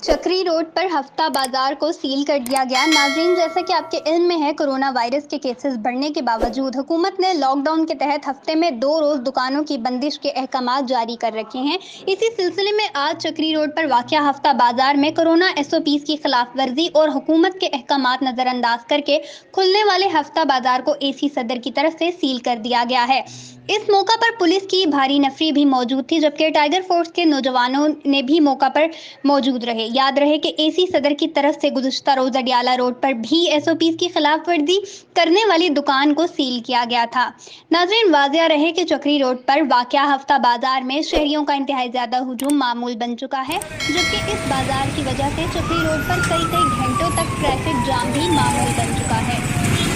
चक्री रोड पर हफ्ता बाजार को सील कर दिया गया। नाज़रीन, जैसा कि आपके इल्म में है, कोरोना वायरस के केसेस बढ़ने के बावजूद हुकूमत ने लॉकडाउन के तहत हफ्ते में 2 रोज़ दुकानों की बंदिश के अहकामात जारी कर रखे हैं। इसी सिलसिले में आज चक्री रोड पर वाक़या हफ्ता बाजार में कोरोना एसओपीज़ की खिलाफ वर्जी और हुकूमत के अहकामात नज़रअंदाज करके खुलने वाले हफ्ता बाजार को एसी सदर की तरफ से सील कर दिया गया है। इस मौका पर पुलिस की भारी नफरी भी मौजूद थी, जबकि टाइगर फोर्स के नौजवानों ने भी मौका पर मौजूद रहे। याद रहे कि एसी सदर की तरफ से गुज़श्ता रोज अडियाला रोड पर भी एसओपीज की खिलाफ वर्जी करने वाली दुकान को सील किया गया था। नाजरीन, वाजिया रहे कि चक्री रोड पर वाक़या हफ्ता बाजार में शहरियों का इंतहाई ज्यादा हुजूम मामूल बन चुका है, जबकि इस बाजार की वजह से चक्री रोड पर कई कई घंटों तक ट्रैफिक जाम भी मामूल बन चुका है।